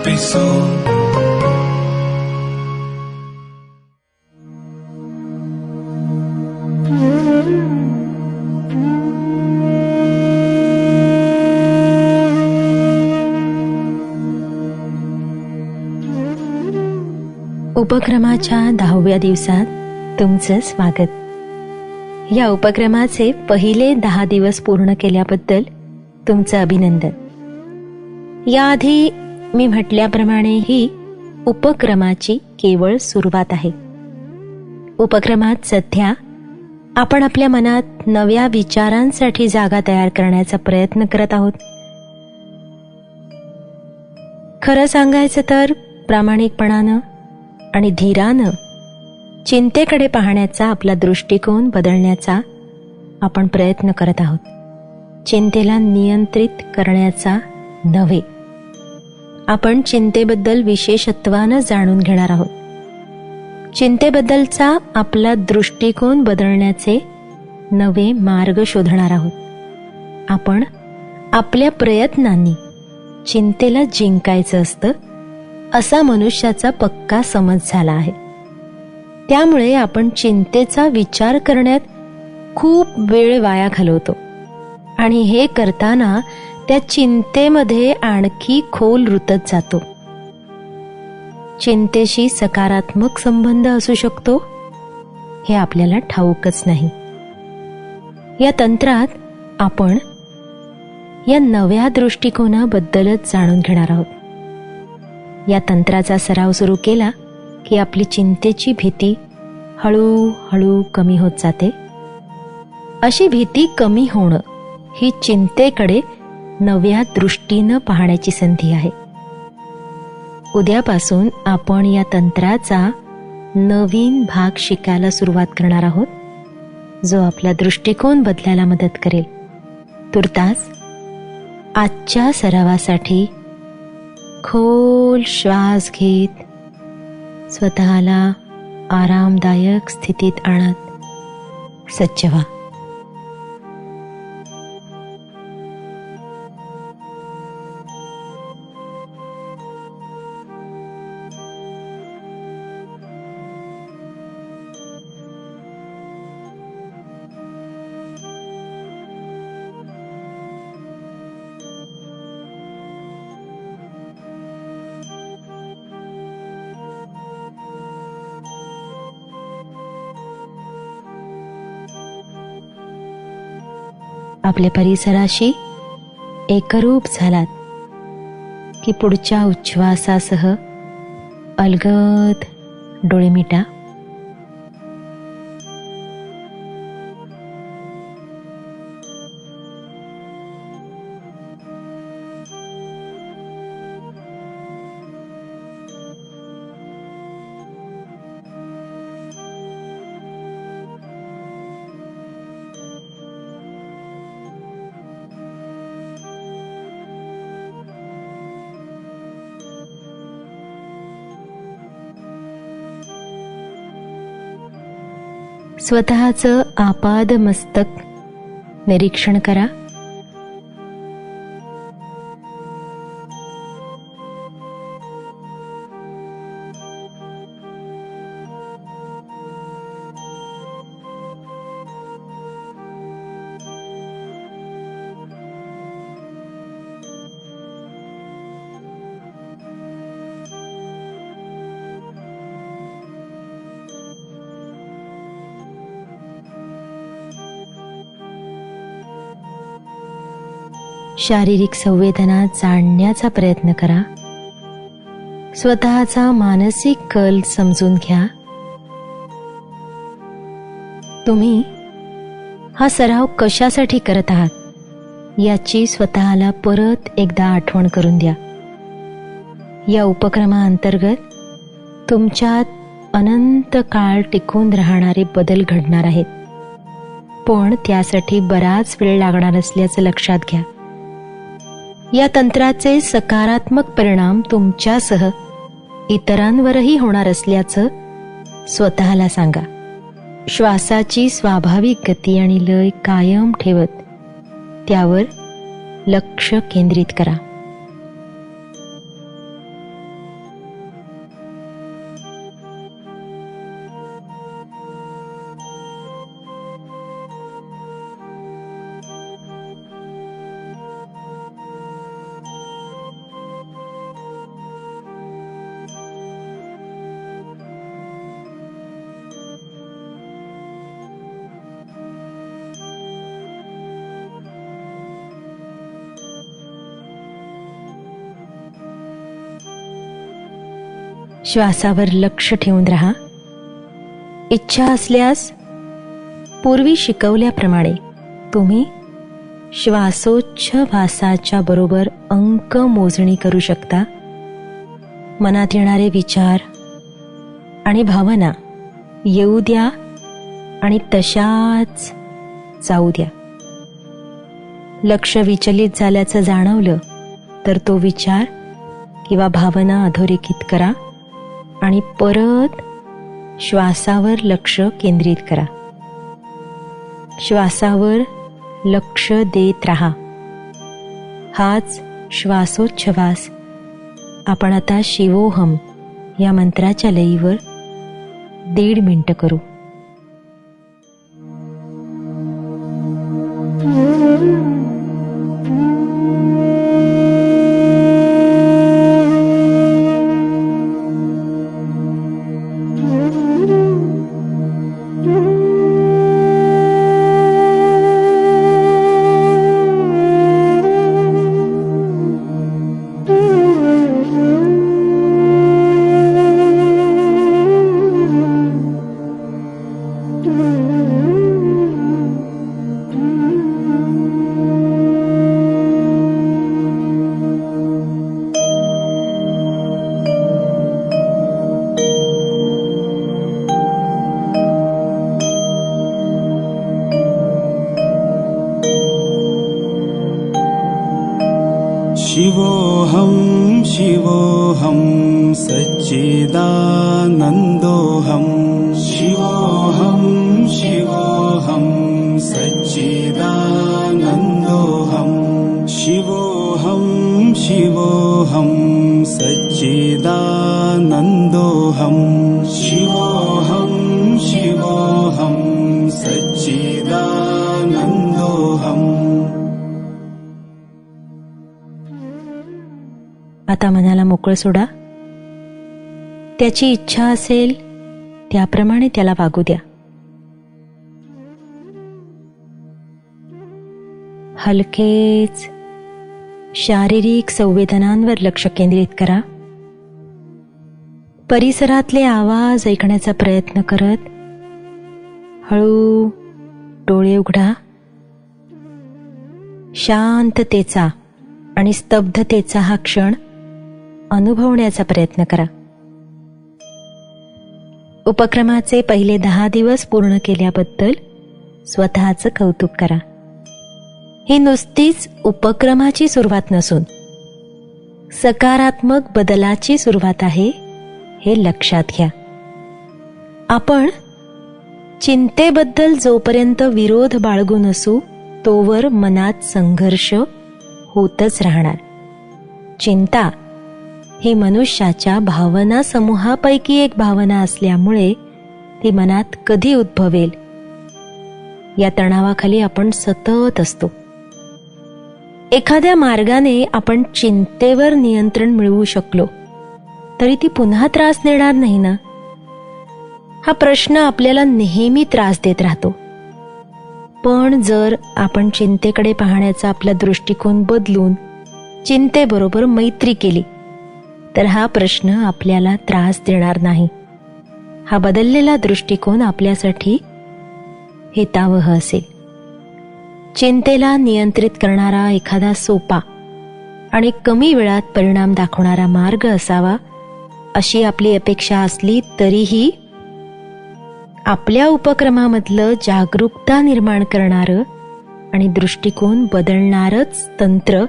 episode. उपक्रमाच्या 10व्या दिवसात तुमचं स्वागत. या उपक्रमाचे पहिले 10 दिवस पूर्ण केल्याबद्दल तुमचं अभिनंदन. याआधी मी म्हटल्याप्रमाणे ही उपक्रमाची केवळ सुरुवात आहे. उपक्रमात सध्या आपण आपल्या मनात नव्या विचारांसाठी जागा तयार करण्याचा प्रयत्न करत आहोत. खरं सांगायचं तर प्रामाणिकपणानं आणि धीरानं चिंतेकडे पाहण्याचा आपला दृष्टिकोन बदलण्याचा आपण प्रयत्न करत आहोत. चिंतेला नियंत्रित करण्याचा नव्हे. आपण चिंतेबद्दल विशेषत्वानं जाणून घेणार आहोत. चिंतेबद्दलचा आपला दृष्टिकोन बदलण्याचे नवे मार्ग शोधणार आहोत. आपण आपल्या प्रयत्नांनी चिंतेला जिंकायचं असतं असा मनुष्याचा पक्का समज झाला आहे. त्यामुळे आपण चिंतेचा विचार करण्यात खूप वेळ वाया घालवतो आणि हे करताना त्या चिंतेमध्ये आणखी खोल रुतत जातो. चिंतेशी सकारात्मक संबंध असू शकतो हे आपल्याला ठाऊकच नाही. या तंत्रात आपण या नव्या दृष्टिकोनाबद्दलच जाणून घेणार आहोत. या तंत्राचा सराव सुरू केला की आपली चिंतेची भीती हळूहळू कमी होत जाते. अशी भीती कमी होणं ही चिंतेकडे नव्या दृष्टीनं पाहण्याची संधी आहे. उद्यापासून आपण या तंत्राचा नवीन भाग शिकायला सुरुवात करणार आहोत, जो आपला दृष्टिकोन बदलायला मदत करेल. तुर्तास आजच्या सरावासाठी खोल श्वास घेत स्वतःला आरामदायक स्थितीत आणत सज्ज व्हा. आपल्या परिसराशी एकरूप झालात की पुढच्या उच्छ्वासासह अलगद डोळे मिटा. स्वतःचं आपाद मस्तक निरीक्षण करा. शारीरिक संवेदना जाणण्याचा प्रयत्न करा. स्वतःचा मानसिक कल समजून घ्या. तुम्ही हा सराव कशासाठी करत आहात याची स्वतःला परत एकदा आठवण करून द्या. या उपक्रमाअंतर्गत तुमच्यात अनंत काळ टिकून राहणारे बदल घडणार आहेत, पण त्यासाठी बराच वेळ लागणार असल्याचं लक्षात घ्या. या तंत्राचे सकारात्मक परिणाम तुमच्यासह इतरांवरही होणार असल्याचं स्वतःला सांगा. श्वासाची स्वाभाविक गती आणि लय कायम ठेवत त्यावर लक्ष केंद्रित करा. श्वासावर लक्ष ठेवून राहा. इच्छा असल्यास पूर्वी शिकवल्याप्रमाणे तुम्ही श्वासोच्छवासाच्या बरोबर अंक मोजणी करू शकता. मनात येणारे विचार आणि भावना येऊ द्या आणि तशाच जाऊ द्या. लक्ष विचलित झाल्याचं जाणवलं तर तो विचार किंवा भावना अधोरेखित करा आणि परत श्वासावर लक्ष केंद्रित करा. श्वासावर लक्ष देत राहा. हाच श्वासोच्छवास आपण आता शिवोहम या मंत्राच्या लयीवर 1.5 मिनिटं करू. शिवोऽहं शिवोऽहं सच्चिदानन्दोऽहं शिवोऽहं शिवोऽहं सच्चिदानन्दोऽहं शिवोऽहं शिवोऽहं सच्चिदानन्दोऽहं शिवोऽहं शिवोऽहं सच्चिदानन्दोऽहम्. आता मनाला मोकळं सोडा. त्याची इच्छा असेल त्याप्रमाणे त्याला वागू द्या. हलकेच शारीरिक संवेदनांवर लक्ष केंद्रित करा. परिसरातले आवाज ऐकण्याचा प्रयत्न करत हळू डोळे उघडा. शांततेचा आणि स्तब्धतेचा हा क्षण अनुभवण्याचा प्रयत्न करा. उपक्रमाचे पहिले 10 दिवस पूर्ण केल्याबद्दल स्वतःचं कौतुक करा. ही नुसतीच उपक्रमाची सुरुवात नसून सकारात्मक बदलाची सुरुवात आहे हे लक्षात घ्या. आपण चिंतेबद्दल जोपर्यंत विरोध बाळगून असू तोवर मनात संघर्ष होतच राहणार. चिंता ही मनुष्याच्या भावना समूहापैकी एक भावना असल्यामुळे ती मनात कधी उद्भवेल या तणावाखाली आपण सतत असतो. एखाद्या मार्गाने आपण चिंतेवर नियंत्रण मिळवू शकलो तरी ती पुन्हा त्रास देणार नाही ना, हा प्रश्न आपल्याला नेहमी त्रास देत राहतो. पण जर आपण चिंतेकडे पाहण्याचा आपला दृष्टिकोन बदलून चिंतेबरोबर मैत्री केली तर हा प्रश्न आपल्याला त्रास देणार नाही. हा बदललेला दृष्टिकोन आपल्यासाठी हितावह असेल. चिंतेला नियंत्रित करणारा एखादा सोपा आणि कमी वेळात परिणाम दाखवणारा मार्ग असावा अशी आपली अपेक्षा असली तरीही आपल्या उपक्रमामधलं जागरूकता निर्माण करणारं आणि दृष्टिकोन बदलणारच तंत्र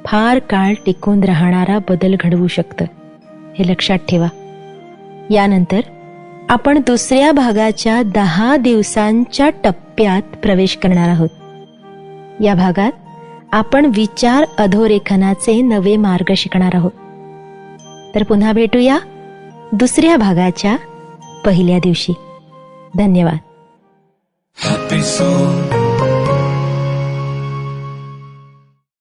फार काळ टिकून राहणारा बदल घडवू शकतं, हे लक्षात ठेवा. यानंतर आपण दुसऱ्या भागाच्या 10 दिवसांच्या टप्प्यात प्रवेश करणार आहोत. या भागात आपण विचार अधोरेखनाचे नवे मार्ग शिकणार आहोत. तर पुन्हा भेटूया दुसऱ्या भागाच्या पहिल्या दिवशी. धन्यवाद. Happy soul.